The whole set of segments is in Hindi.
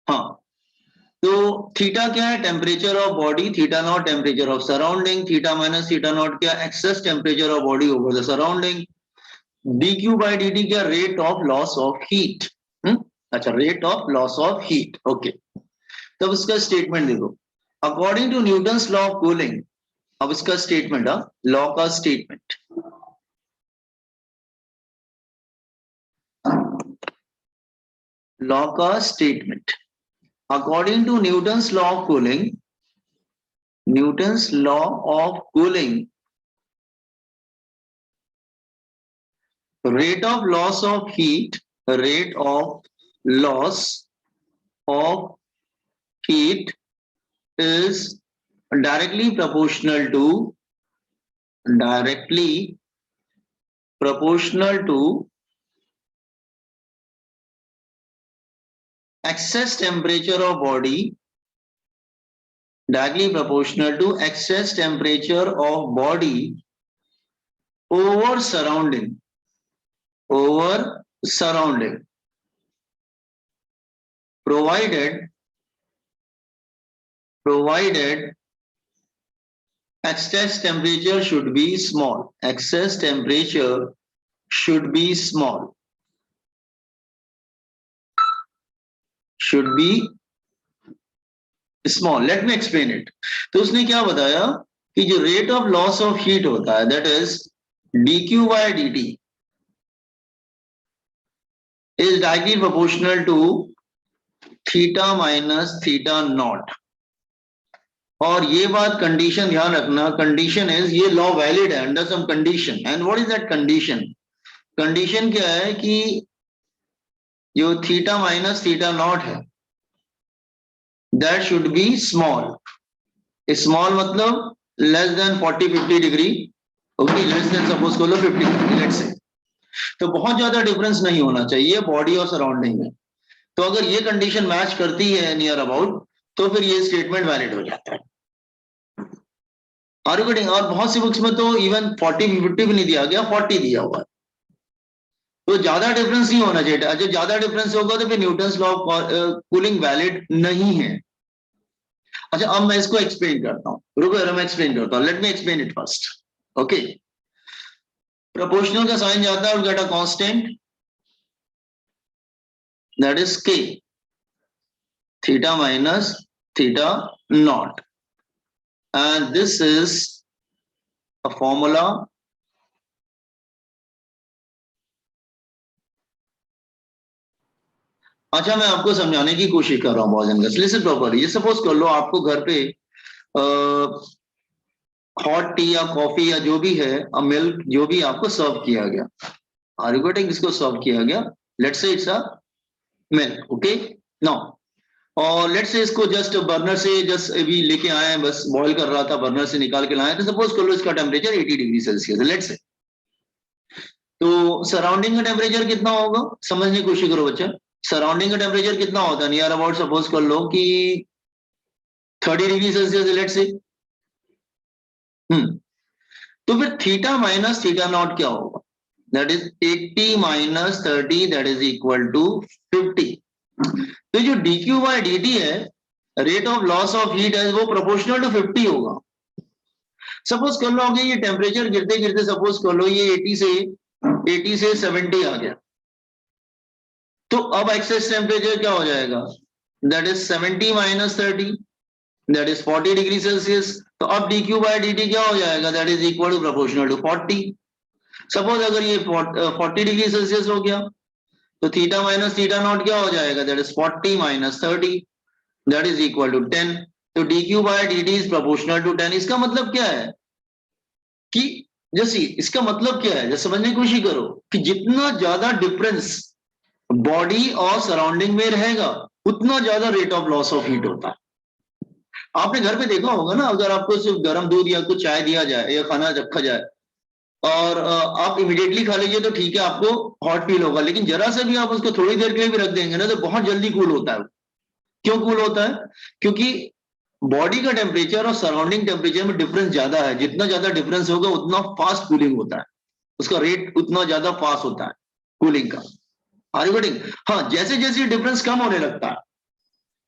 हाँ, तो थीटा क्या है? Temperature of body, theta not temperature of surrounding, theta minus theta not क्या? Excess temperature of body over the surrounding, dq by dt क्या? Rate of loss of heat. अच्छा, rate of loss of heat. Okay, तब उसका स्टेटमेंट देखो, according to Newton's law of cooling. अब इसका स्टेटमेंट, लॉ का स्टेटमेंट, लॉ का statement, according to Newton's law of cooling, Newton's law of cooling, rate of loss of heat, rate of loss of heat is directly proportional to excess temperature of body, directly proportional to excess temperature of body over surrounding, provided excess temperature should be small, excess temperature should be small, should be small. Let me explain it. तो उसने क्या बताया कि जो rate of loss of heat होता है, that is dq by dt is directly proportional to theta minus theta not. और ये बात कंडीशन ध्यान रखना, कंडीशन इज, ये लॉ वैलिड है under some condition. And what is that condition? Condition क्या है कि जो थीटा माइनस थीटा नॉट है, that should be small. Small मतलब less than 40-50 degree. Okay, less than suppose कर लो 50 डिग्री, लेट्स से। तो बहुत ज्यादा डिफरेंस नहीं होना चाहिए बॉडी और सराउंडिंग में। तो अगर ये कंडीशन मैच करती है नियर अबाउट, तो फिर ये स्टेटमेंट वैलिड हो जाता है। आर्गुमेंटिंग, और बहुत सी बुक्स में तो इवन 40-50 भी नहीं दिया गया, 40 दिया हुआ है। तो ज्यादा डिफरेंस नहीं होना चाहिए। अच्छा, ज्यादा डिफरेंस होगा तो फिर Newton's law of cooling valid नहीं है। अच्छा, अब मैं इसको एक्सप्लेन करता हूँ, रुको मैं एक्सप्लेन करता हूँ। Let me explain it first. Okay, proportional का साइन जाता है और get a constant, that is k, theta minus theta not, and this is a formula अच्छा, मैं आपको समझाने की कोशिश कर रहा हूँ बहुत जन। Listen properly. ये सपोज कर लो आपको घर पे हॉट टी या कॉफी या जो भी है, मिल्क जो भी आपको सर्व किया गया, आर यू गेटिंग? इसको सर्व किया गया, let's say it's a milk. Okay, now, और लेट्स से इसको जस्ट बर्नर से जस्ट अभी लेके आए हैं, बस बॉईल कर रहा था, बर्नर से निकाल के लाए। तो सपोज कर लो इसका टेम्परेचर 80 डिग्री सेल्सियस है, लेट्स से। तो सराउंडिंग का टेम्परेचर कितना होगा, समझने की कोशिश करो बच्चा। सराउंडिंग का टेम्परेचर कितना होता है नियर अबाउट? सपोज कर लो कि 30 डिग्री सेल्सियस, लेट्स से। तो फिर थीटा माइनस थीटा नॉट क्या होगा? That is 80 minus 30, that is equal to 50। तो जो dq बाय dt है, rate of loss of heat है, वो प्रोपोर्शनल टू 50 होगा। सपोज कर लो ये टेम्परेचर गिरते गिरते सपोज कर लो ये 80 से 70 आ गया, तो अब एक्सेस टेम्परेचर क्या हो जाएगा? That is 70 minus 30, that is 40 degree Celsius. तो अब dq बाय dt क्या हो जाएगा? That is equal to proportional to 40। Suppose अगर ये 40 डिग्री सेल्सियस हो गया, तो थीटा माइनस थीटा नॉट क्या हो जाएगा? That is 40 minus 30, that is equal to 10। तो dq by dt is proportional to 10। इसका मतलब क्या है कि जैसे, इसका मतलब क्या है, जैसे समझने की कोशिश करो कि जितना ज्यादा डिफरेंस बॉडी और सराउंडिंग में रहेगा, उतना ज्यादा rate of loss of heat होता है। आपने घर पे देखा होगा ना, अगर आपको सिर्फ गर्म दूध या कुछ चाय दिया जाए या खाना रखा जाए और आप इमीडिएटली खा लीजिए, तो ठीक है, आपको हॉट फील होगा। लेकिन जरा से भी आप उसको थोड़ी देर के लिए भी रख देंगे ना, तो बहुत जल्दी कूल होता है। क्यों कूल होता है? क्योंकि बॉडी का टेम्परेचर और सराउंडिंग टेम्परेचर में डिफरेंस ज्यादा है। जितना ज्यादा डिफरेंस होगा उतना फास्ट कूलिंग होता है, उसका रेट उतना ज्यादा फास्ट होता है कूलिंग का। Are you getting? हाँ, जैसे जैसे डिफरेंस कम होने लगता है,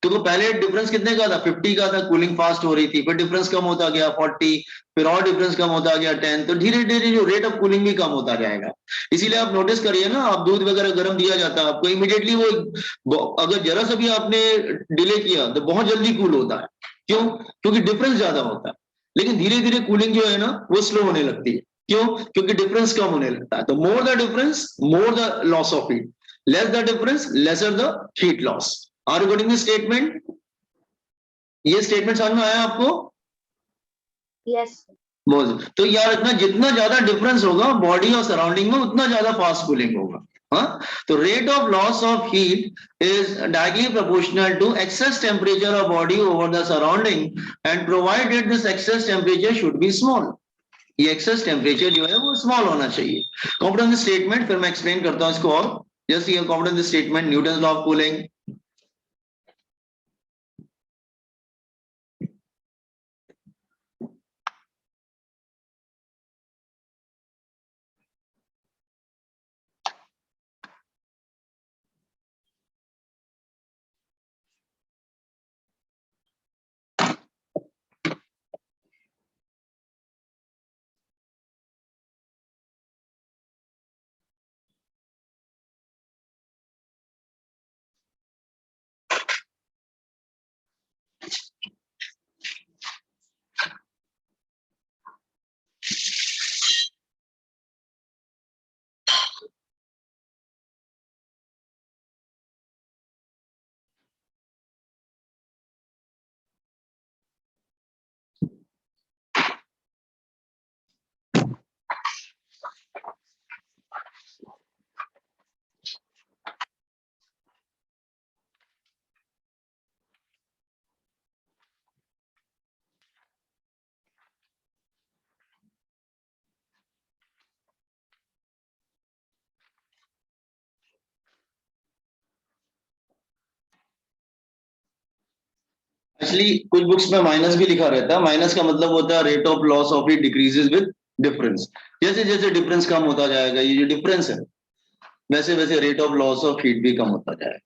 तो पहले डिफरेंस कितने का था, 50 का था, कूलिंग फास्ट हो रही थी, फिर डिफरेंस कम होता गया 40, फिर और डिफरेंस कम होता गया 10, तो धीरे धीरे जो रेट ऑफ कूलिंग भी कम होता जाएगा। इसीलिए आप नोटिस करिए ना, आप दूध वगैरह गर्म दिया जाता है आपको, इमीडिएटली वो अगर जरा सा भी आपने डिले किया तो बहुत जल्दी कूल होता है। क्यों? क्योंकि डिफरेंस ज्यादा होता है। लेकिन धीरे धीरे कूलिंग जो है ना वो स्लो होने लगती है। क्यों? क्योंकि डिफरेंस कम होने लगता है। तो more the difference more the loss of heat, less the difference lesser the heat loss. Are you getting this statement? ये स्टेटमेंट समझ में आया आपको? यस। बहुत। तो याद रखना, जितना ज्यादा डिफरेंस होगा बॉडी और सराउंडिंग में उतना ज्यादा फास्ट कूलिंग होगा। हाँ, तो rate of loss of heat is directly proportional to excess temperature of body over the surrounding and provided this excess temperature should be small. ये एक्सेस टेम्परेचर जो है वो स्मॉल होना चाहिए। कॉम्पिटेंस स्टेटमेंट फिर मैं एक्सप्लेन करता हूं इसको। और जस्ट ये competence statement, Newton law of cooling. Actually कुछ बुक्स में माइनस भी लिखा रहता है। माइनस का मतलब होता है rate of loss of heat decreases with difference. जैसे जैसे डिफरेंस कम होता जाएगा, ये जो डिफरेंस है, वैसे वैसे rate of loss of heat भी कम होता जाएगा।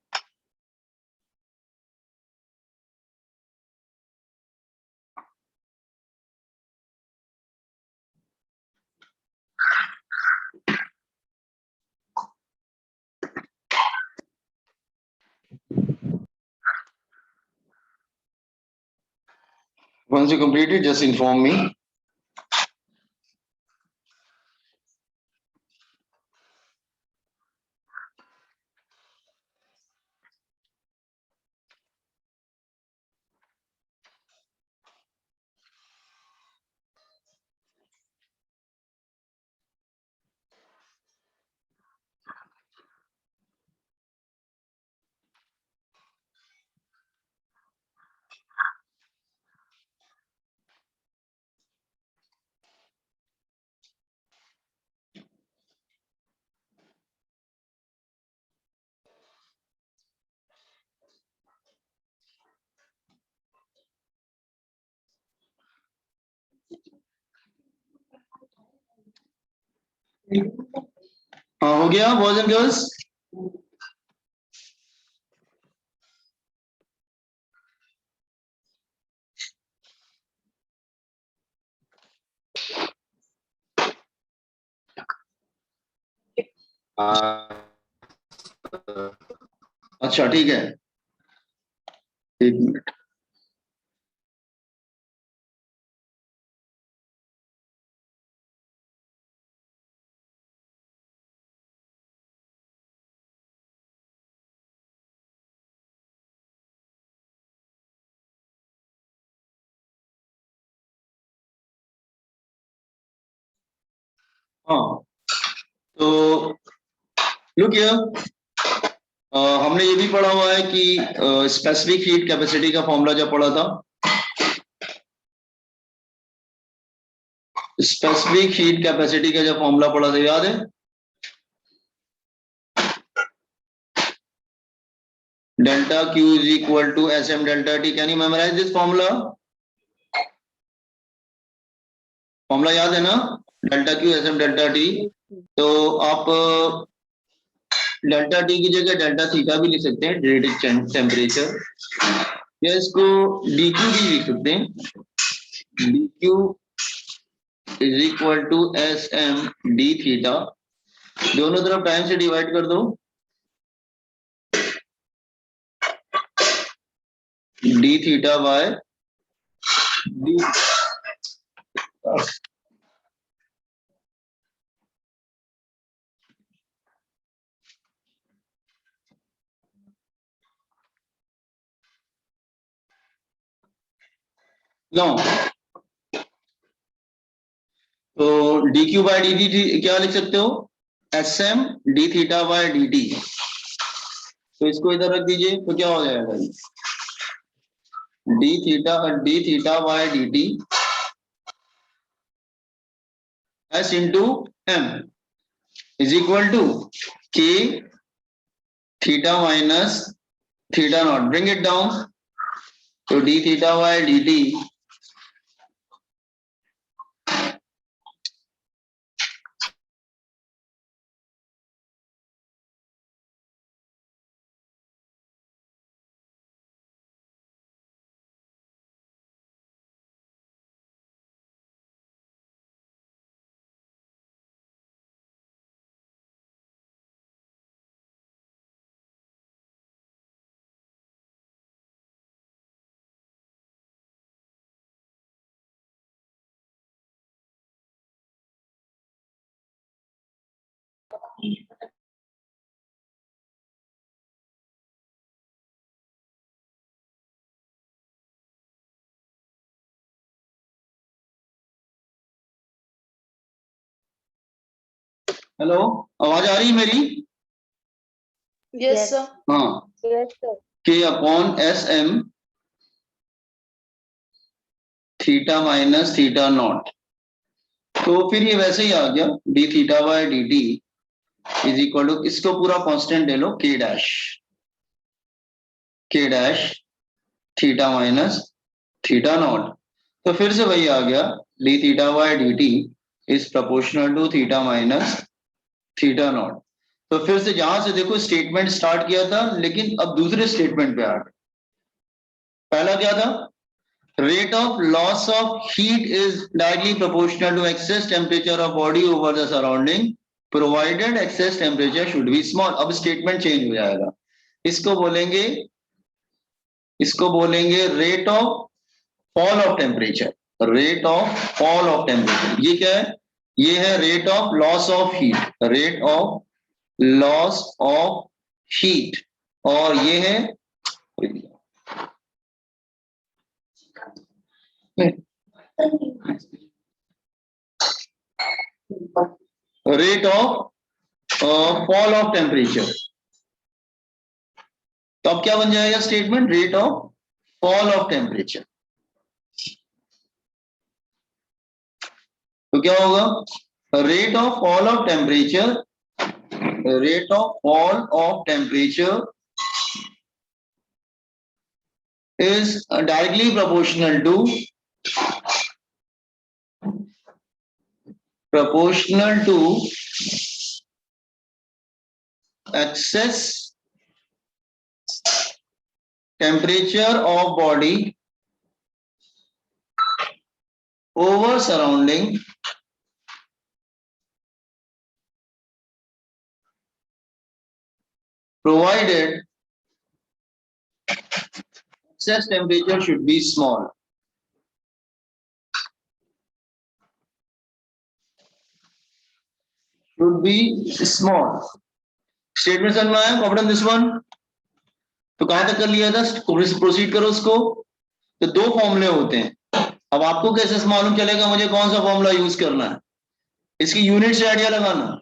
Once you complete it, just inform me. हाँ, हो गया बॉयज एंड गर्ल्स? अच्छा ठीक है, एक मिनट। हाँ, तो लुक हियर, हमने ये भी पढ़ा हुआ है कि स्पेसिफिक हीट कैपेसिटी का फॉर्मूला जब पढ़ा था, स्पेसिफिक हीट कैपेसिटी का जब फॉर्मूला पढ़ा था, याद है? Delta Q is equal to S M delta T. Can you memorise this formula? Formula याद है ना? Delta Q S M delta T. तो आप डेल्टा टी की जगह डेल्टा थीटा भी लिख सकते हैं, रेडिएटिव टेम्परेचर, या इसको dq भी लिख सकते हैं, dq is equal to S M D theta, दोनों तरफ टाइम से डिवाइड कर दो, D theta by D. No, तो D Q by D T क्या लिख सकते हो, S M D theta by D T, तो इसको इधर रख दीजिए, तो क्या हो जाएगा, D theta by D T S into M is equal to K theta minus theta not, bring it down, तो D theta by D T hello, आवाज आ रही है मेरी? Yes, sir. हाँ, Yes, sir. K upon S M theta minus theta naught, तो फिर ये वैसे ही आ गया, D theta by D T is equal to, इसको पूरा कांस्टेंट ले लो, K dash theta minus theta naught, तो फिर से वही आ गया, D theta by D T is proportional to theta minus theta naught. तो फिर से जहां से देखो स्टेटमेंट स्टार्ट किया था, लेकिन अब दूसरे स्टेटमेंट पे आ गए। पहला क्या था, rate of loss of heat is directly proportional to excess temperature of body over the surrounding provided excess temperature should be small। अब स्टेटमेंट चेंज हो जाएगा, इसको बोलेंगे rate of fall of temperature, rate of fall of temperature, ये क्या है, ये है rate of loss of heat, rate of loss of heat, और ये है rate of fall of temperature. तो अब क्या बन जाएगा statement, rate of fall of temperature, तो क्या होगा, rate of fall of temperature, rate of fall of temperature is directly proportional to excess temperature of body over surrounding provided excess temperature should be small। Should be small। Statement समझ में आया, कॉपी दिस वन, तो कहां तक कर लिया था, प्रोसीड करो उसको। तो दो फॉर्मूले होते हैं, अब आपको कैसे मालूम चलेगा मुझे कौन सा फॉर्मूला यूज करना है, इसकी यूनिट से आइडिया लगाना,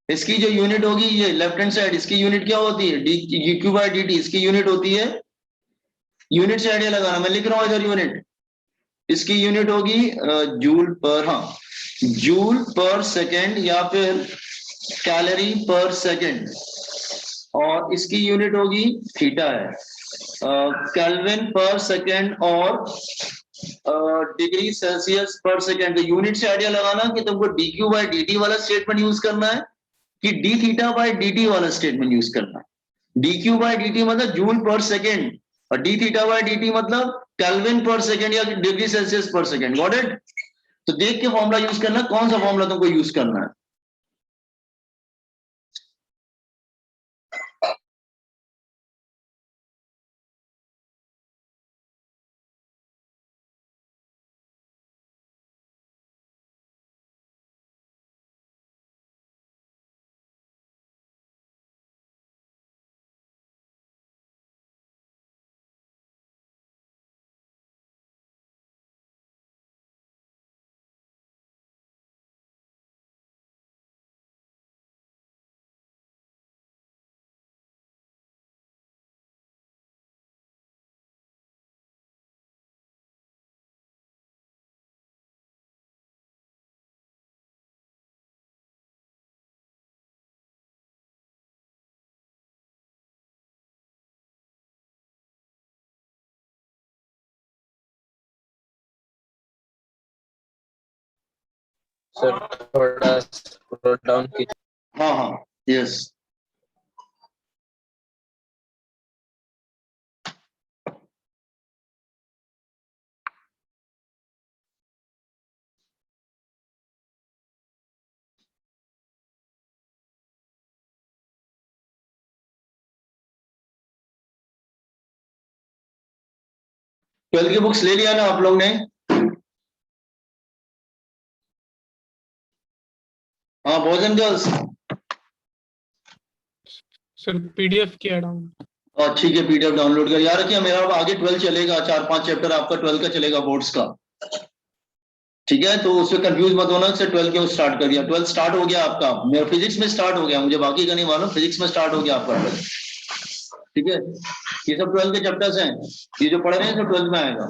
इसकी जो यूनिट होगी ये लेफ्ट हैंड साइड, इसकी यूनिट क्या होती है, D Q by D T, इसकी यूनिट होती है, यूनिट से आइडिया लगाना, मैं लिख रहा हूं इधर यूनिट, इसकी यूनिट होगी जूल पर, हाँ जूल पर सेकेंड या फिर कैलोरी पर सेकेंड, और इसकी यूनिट होगी थीटा है, केल्विन पर सेकेंड और डिग्री सेल्सियस पर सेकेंड। तो यूनिट से आइडिया लगाना कि तुमको D Q by D T वाला स्टेटमेंट यूज करना है कि D theta by D T वाला स्टेटमेंट यूज करना है। D Q by D T मतलब जूल पर सेकेंड और D theta by D T मतलब केल्विन पर सेकेंड या डिग्री सेल्सियस पर सेकेंड। Got it? तो देख के फॉर्मूला यूज करना, कौन सा फॉर्मूला तुमको यूज करना है। सर थोड़ा स्क्रॉल डाउन कीजिए। हाँ हाँ, यस। ट्वेल्थ की बुक्स ले लिया ना आप लोग ने? हाँ boys and girls, sir PDF किया डाउन। ठीक है, पीडीएफ डाउनलोड कर यार रखिए। मेरा आगे 12 चलेगा, 4-5 चैप्टर आपका 12 का चलेगा बोर्ड्स का। ठीक है, तो उससे कंफ्यूज मत होना कि 12 क्यों स्टार्ट कर दिया। 12 स्टार्ट हो गया आपका, मेरा फिजिक्स में स्टार्ट हो गया, मुझे बाकी का नहीं मालूम, फिजिक्स में स्टार्ट हो गया आपका 12। ठीक है, ये सब 12 के चैप्टर्स हैं, ये जो पढ़ रहे हैं तो 12 में आएगा।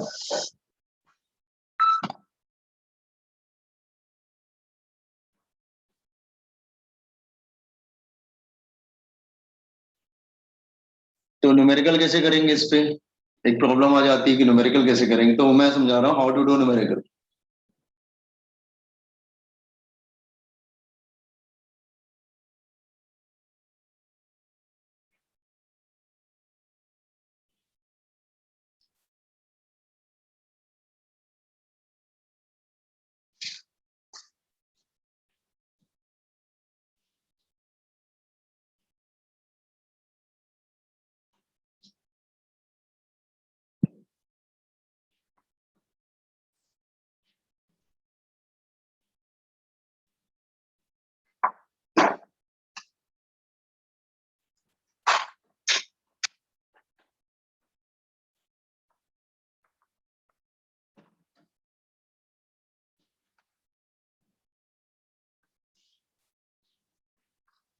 तो न्यूमेरिकल कैसे करेंगे, इस पे एक प्रॉब्लम आ जाती है कि न्यूमेरिकल कैसे करेंगे, तो मैं समझा रहा हूँ हाउ टू डू न्यूमेरिकल।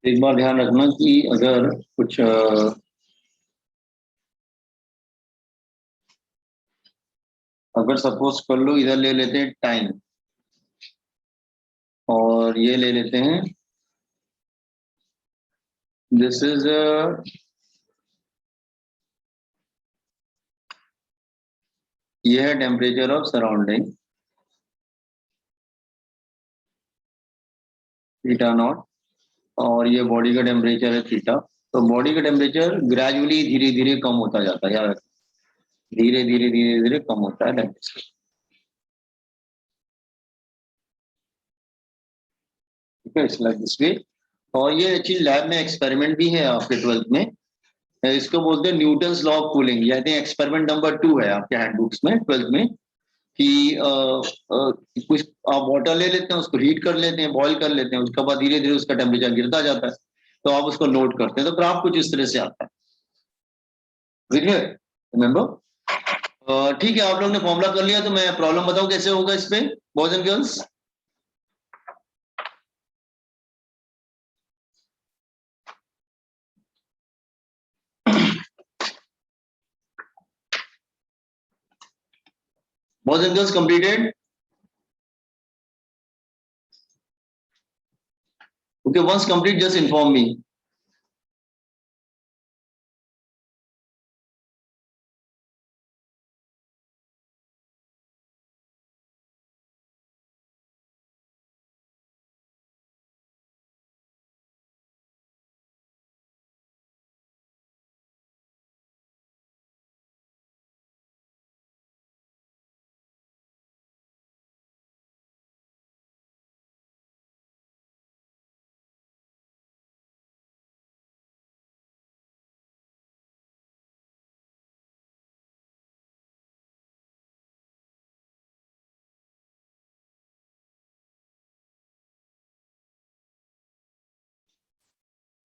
एक बार ध्यान रखना कि अगर कुछ अगर सपोज कर लो इधर ले लेते हैं टाइम और ये ले लेते हैं, दिस इज ये है temperature of surrounding theta not, और ये बॉडी का टेम्परेचर है थीटा। तो बॉडी का टेम्परेचर ग्रेजुअली धीरे धीरे कम होता जाता है यार, धीरे धीरे धीरे धीरे कम होता है। ठीक है, इट्स लाइक दिस वे। और ये चीज लैब में एक्सपेरिमेंट भी है आपके 12th में, इसको बोलते हैं न्यूटन्स लॉ ऑफ कूलिंग, यानी एक्सपेरिमेंट नंबर 2 है आपके हैंडबुक्स में 12th में, कि कुछ आप वाटर ले लेते हैं, उसको हीट कर लेते हैं, बॉईल कर लेते हैं, उसके बाद धीरे धीरे उसका टेम्परेचर गिरता जाता है, तो आप उसको नोट करते हैं, तो ग्राफ कुछ इस तरह से आता है। रिमेम्बर? ठीक है, आप लोग ने फॉर्मूला कर लिया, तो मैं प्रॉब्लम बताऊं कैसे होगा इस पे boys and girls. Boys and girls completed? Okay, once complete, just inform me.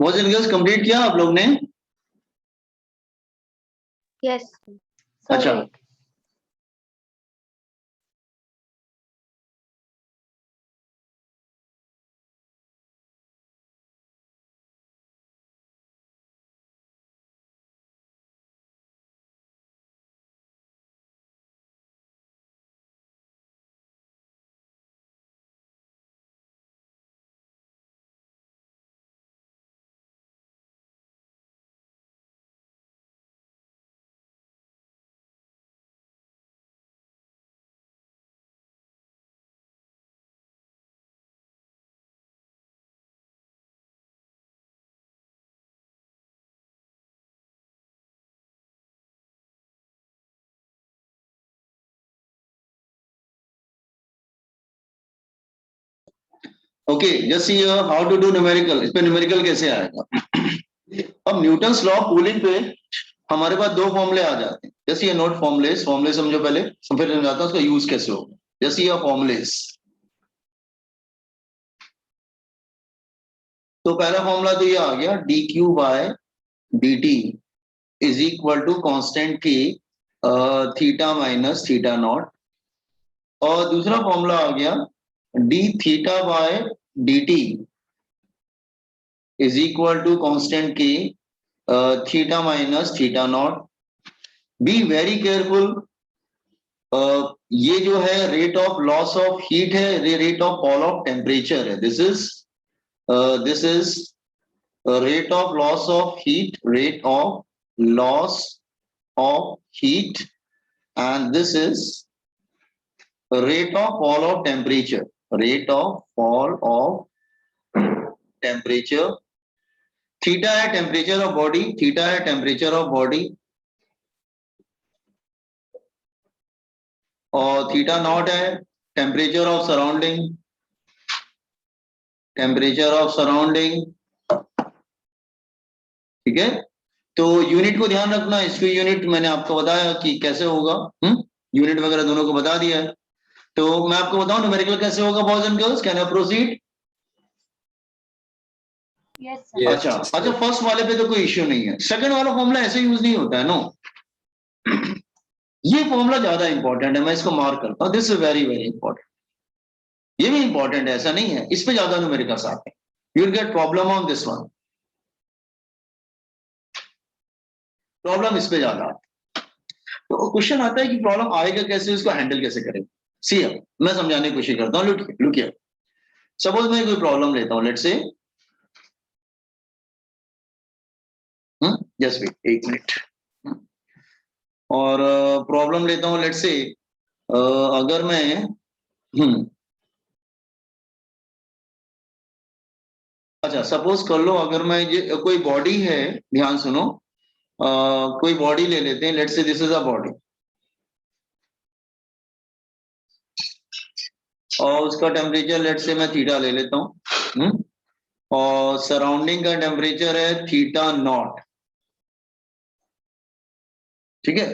Boys and girls complete किया आप लोग ने? Yes. अच्छा, Sorry. Okay, just see how to do numerical. इस पे न्यूमेरिकल कैसे आएगा? अब न्यूटन्स लॉ ऑफ कूलिंग पे हमारे पास दो फॉर्मूले आ जाते हैं। जैसे ये नोट फॉर्मूलेस, फॉर्मूले समझो पहले, फिर समझाता हूं उसका यूज कैसे होगा। जैसे ये फॉर्मूलेस, तो पहला फॉर्मूला तो ये आ गया D Q by D T is equal to constant की थीटा माइनस थीटा नॉट, और दूसरा फॉर्मूला आ गया D theta by D T is equal to constant की theta minus theta not. Be very careful, ये जो है rate of loss of heat है, rate of fall of temperature है। This is rate of loss of heat, rate of loss of heat, and this is rate of fall of temperature, rate of fall of temperature। Theta है टेम्परेचर ऑफ बॉडी, थीटा है टेम्परेचर ऑफ बॉडी, और थीटा नॉट है temperature of surrounding, temperature of surrounding. ठीक है, तो यूनिट को ध्यान रखना। इसकी यूनिट मैंने आपको बताया कि कैसे होगा, यूनिट वगैरह दोनों को बता दिया है। तो मैं आपको बताऊं न्यूमेरिकल कैसे होगा boys and girls, can I proceed? Yes, sir. Yes, अच्छा sir. अच्छा, फर्स्ट वाले पे तो कोई इश्यू नहीं है, सेकंड वाला फॉर्मूला ऐसे यूज नहीं होता है। नो, ये फॉर्मूला ज्यादा इंपॉर्टेंट है, मैं इसको मार्क करता हूं। This is very very important, ये भी इंपॉर्टेंट है, ऐसा नहीं है। इस पे ज्यादा न्यूमेरिकल्स आते हैं, you will get problem on this one, problem इस पे ज्यादा आती है। तो क्वेश्चन आता है कि प्रॉब्लम आएगा कैसे, उसको हैंडल कैसे करें। सी मैं समझाने की कोशिश करता हूँ। लुक हियर, सपोज मैं कोई प्रॉब्लम लेता हूं, लेट्स से, जस्ट वेट एक मिनट, और प्रॉब्लम लेता हूं, लेट्स से अगर मैं अच्छा सपोज कर लो, अगर मैं ये कोई बॉडी है, ध्यान सुनो, कोई बॉडी ले लेते हैं, let's say this is a body, और उसका टेम्परेचर लेट्स से मैं थीटा ले लेता हूं, और सराउंडिंग का टेम्परेचर है थीटा नॉट। ठीक है,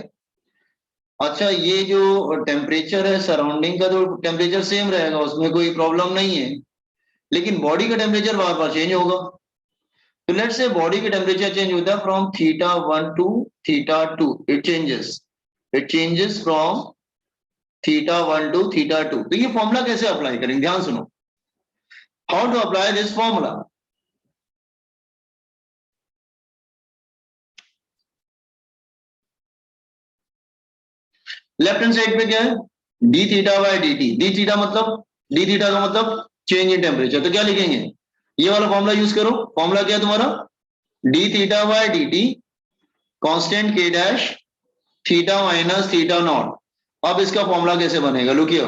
अच्छा ये जो टेम्परेचर है सराउंडिंग का, तो टेम्परेचर सेम रहेगा, उसमें कोई प्रॉब्लम नहीं है, लेकिन बॉडी का टेम्परेचर बार बार चेंज होगा। तो लेट्स से बॉडी का टेम्परेचर चेंज होता है from theta 1 to theta 2, it changes from theta 1 to theta 2। तो ये फॉर्मूला कैसे अप्लाई करेंगे, ध्यान सुनो, how to apply this formula. Left hand side पे क्या है, D theta by D T, D theta का मतलब चेंज इन टेम्परेचर, तो क्या लिखेंगे, ये वाला फॉर्मूला यूज करो। फॉर्मूला क्या है तुम्हारा, D theta by D T constant K dash theta minus theta not. अब इसका फॉर्मूला कैसे बनेगा, look here,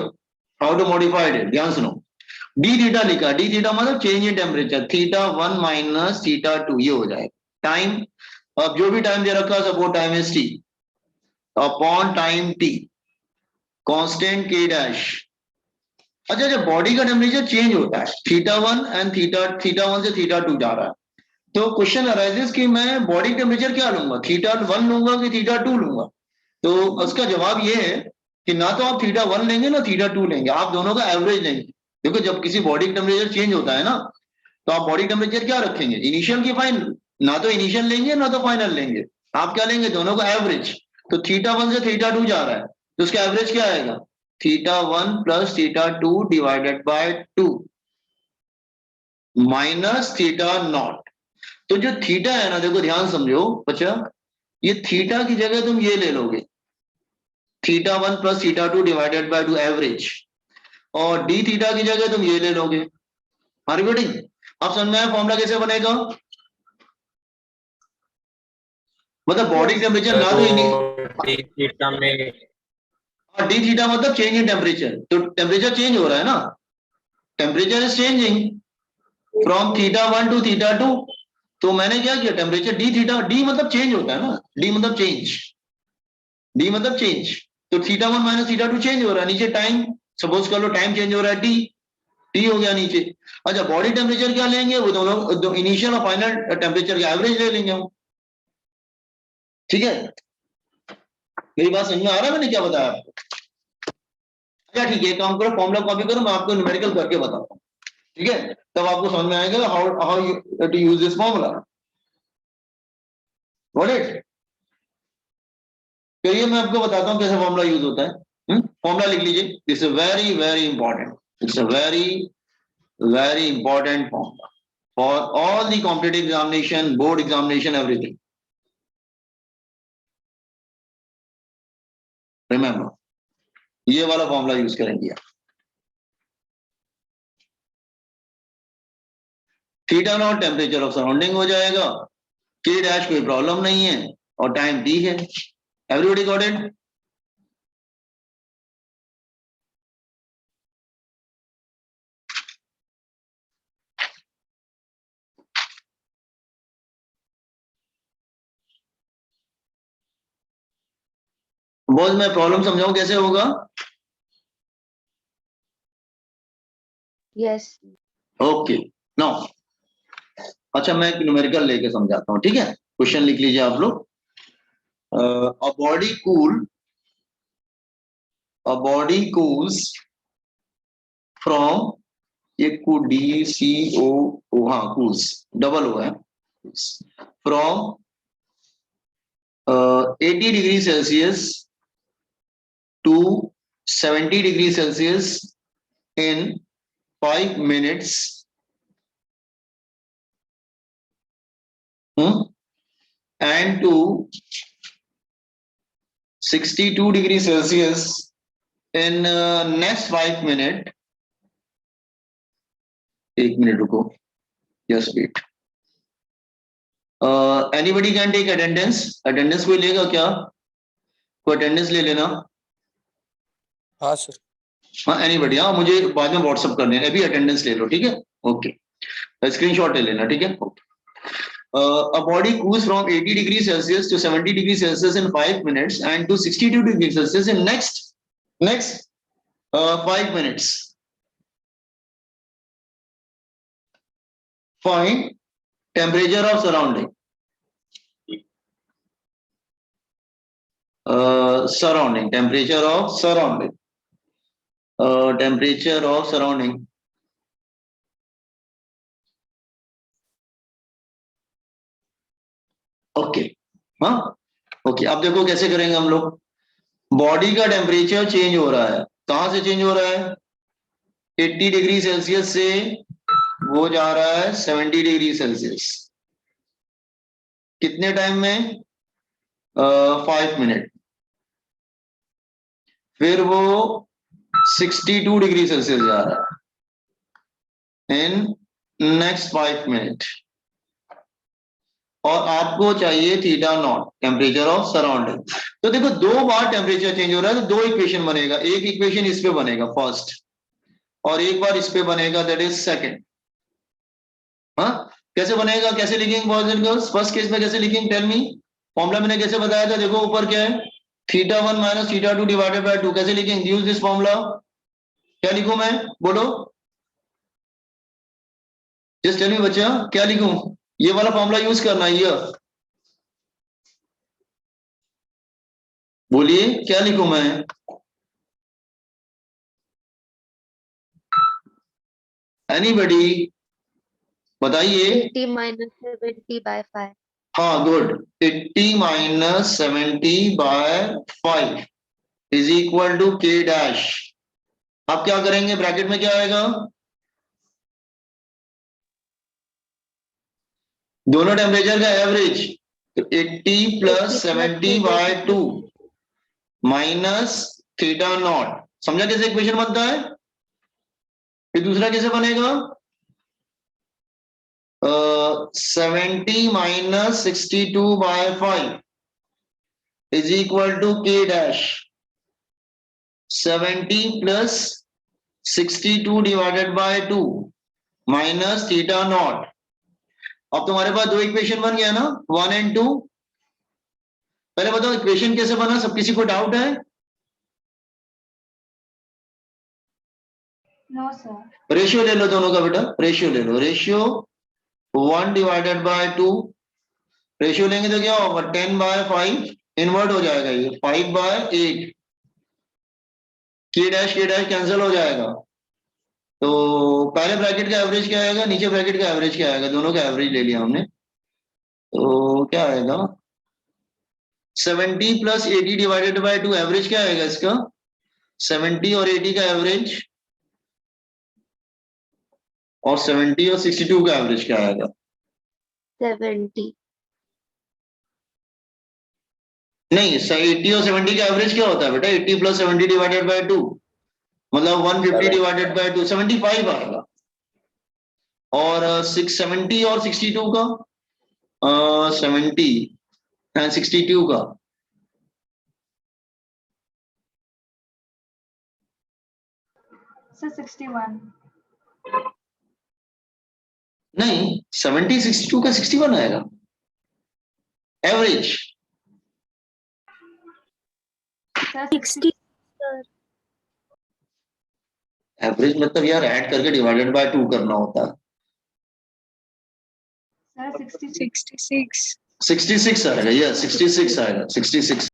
how to modified it, ध्यान सुनो। डी थीटा लिखा, डी थीटा मतलब change in temperature, theta 1 minus theta 2, ये हो जाएगा टाइम। अब जो भी टाइम दे रखा, suppose time is T, upon time T constant के डैश। अच्छा जब बॉडी का टेम्परेचर चेंज होता है, थीटा 1 एंड थीटा 1 से थीटा 2 जा रहा है, तो क्वेश्चन अराइजेस कि मैं बॉडी टेम्परेचर क्या लूंगा, थीटा 1 लूंगा कि थीटा 2 लूंगा। तो उसका जवाब ये है कि ना तो आप थीटा 1 लेंगे ना थीटा 2 लेंगे, आप दोनों का एवरेज लेंगे। देखो जब किसी बॉडी का टेम्परेचर चेंज होता है ना, तो आप बॉडी टेम्परेचर क्या रखेंगे, इनिशियल की फाइनल? ना तो इनिशियल लेंगे ना तो फाइनल लेंगे, आप क्या लेंगे, दोनों का एवरेज। तो θ1 से θ2 जा रहा है तो उसका एवरेज क्या आएगा, θ1 प्लस θ2 डिवाइडेड बाय 2 माइनस θ0। तो जो थीटा है ना, देखो ध्यान समझो बच्चा, ये थीटा की जगह तुम ये ले लोगे, θ1 प्लस θ2 डिवाइडेड बाय 2 एवरेज, और डी थीटा की जगह तुम ये ले लोगे। Are you getting? अब समझ में आया फॉर्मूला कैसे बनेगा? मतलब बॉडी Yes. टेम्परेचर सर ना तो वो डी थीटा में डी थीटा मतलब चेंज इन टेम्परेचर, तो टेम्परेचर चेंज हो रहा है ना, temperature is changing from θ1 to θ2। तो मैंने क्या किया, टेम्परेचर डी थीटा, डी मतलब चेंज होता है ना, डी मतलब चेंज, डी मतलब चेंज, तो θ1 माइनस θ2 चेंज हो रहा है, नीचे टाइम सपोज कर लो, टाइम चेंज हो रहा है, टी हो गया नीचे। अच्छा बॉडी टेम्परेचर क्या लेंगे, वो दोनों इनिशियल और फाइनल टेम्परेचर का एवरेज ले लेंगे हम, ठीक है? मेरी बात समझ में आ रहा है मैंने क्या बताया आपको? अच्छा ठीक है, एक काम करो, फॉर्मूला कॉपी करो, मैं आपको न्यूमेरिकल करके बताता हूँ, ठीक है? तब आपको समझ में आएगा how how to use this formula. Got it? चलिए मैं आपको बताता हूँ कैसे फॉर्मूला यूज होता है। फॉर्मूला लिख लीजिए, this is very very important, it's a very important formula for all the competitive examination, board examination, everything. Remember, ये वाला फॉर्मूला यूज करेंगे आप। Theta not temperature of surrounding हो जाएगा, के डैश कोई प्रॉब्लम नहीं है, और टाइम टी है। Everybody got it? बॉस मैं प्रॉब्लम समझाऊं कैसे होगा? Yes. ओके नाउ, अच्छा मैं एक न्यूमेरिकल लेके समझाता हूँ, ठीक है? क्वेश्चन लिख लीजिए आप लोग। अ बॉडी कूल्स फ्रॉम, ये डी सी ओ, हाँ कूल्स डबल ओ है, from 80 degree Celsius to 70 degree Celsius in 5 minutes, and to 62 degree Celsius in next 5 minutes. एक मिनट रुको, just wait. Anybody can take attendance? Attendance कोई लेगा क्या? कोई अटेंडेंस ले लेना। हाँ सर। हाँ एनीबडी, हाँ मुझे बाद में व्हाट्सअप करने हैं, अभी अटेंडेंस ले लो, ठीक है? ओके, स्क्रीनशॉट ले लेना, ठीक है? A body cools from 80 degrees Celsius to 70 degrees Celsius in 5 minutes and to 62 degrees Celsius in next 5 minutes. Find temperature of surrounding. Surrounding, temperature of surrounding. Temperature of surrounding. Okay, हाँ ओके, अब देखो कैसे करेंगे हम लोग। बॉडी का टेम्परेचर चेंज हो रहा है, कहां से चेंज हो रहा है? 80 डिग्री सेल्सियस से वो जा रहा है 70 डिग्री सेल्सियस। कितने टाइम में? 5 मिनट। फिर वो 62 डिग्री सेल्सियस जा रहा है इन नेक्स्ट 5 मिनट, और आपको चाहिए theta not, temperature of surrounding. तो देखो दो बार टेम्परेचर चेंज हो रहा है तो दो इक्वेशन बनेगा, एक इक्वेशन इस पे बनेगा फर्स्ट, और एक बार इस पे बनेगा, दैट इज सेकंड। हाँ कैसे बनेगा, कैसे लिखेंगे boys and girls? First case में कैसे लिखेंगे, टेल मी। फॉर्मूला मैंने कैसे बताया था, देखो ऊपर क्या है, θ1 माइनस θ2 डिवाइडेड बाय 2। कैसे लिखेंगे, यूज दिस फॉर्मूला। क्या लिखूं मैं, बोलो जस्ट टेल मी बच्चा, क्या लिखूं? ये वाला फॉर्मूला यूज करना है, ये बोलिए क्या लिखूं मैं? एनीबडी? बताइए। 80 minus 70 by 5. हाँ good, 80 minus 70 by 5 is equal to K dash. आप क्या करेंगे, ब्रैकेट में क्या आएगा, दोनों टेम्परेचर का एवरेज, तो 80 plus 70 by 2 minus theta naught. समझा कैसे इक्वेशन बनता है। फिर दूसरा कैसे बनेगा, 70 minus 62 by 5 is equal to K dash. 70 plus 62 divided by 2 minus theta not. अब तुम्हारे पास दो इक्वेशन बन गया ना, 1 एंड 2। पहले बताओ इक्वेशन कैसे बना, सब किसी को डाउट है। No, sir. रेशियो ले लो दोनों का बेटा, रेशियो ले लो, रेशियो 1 डिवाइडेड बाय 2, रेशियो लेंगे तो क्या होगा 10 बाय 5, इन्वर्ट हो जाएगा ये 5 बाय 8, के डैश कैंसिल हो जाएगा। तो पहले ब्रैकेट का एवरेज क्या आएगा, नीचे ब्रैकेट का एवरेज क्या आएगा, दोनों का एवरेज ले लिया हमने, तो क्या आएगा 70 प्लस 80 डिवाइडेड बाय 2, एवरेज क्या आएगा इसका 70 और 80 का एवरेज, और 70 और 62 का एवरेज क्या आएगा। 70. नहीं, 80 और 70 का एवरेज क्या होता है बेटा, 80 प्लस 70 डिवाइडेड बाय 2, मतलब 150 डिवाइडेड बाय 2 75 आएगा। और 670 और 62 का 70 एंड 62 का, Sir, 61. नहीं 70 62 का 61 आएगा एवरेज। Sir, 60. एवरेज मतलब यार ऐड करके डिवाइडेड बाय 2 करना होता है। Sir, 66. 66 आएगा, यस 66 आएगा, 66।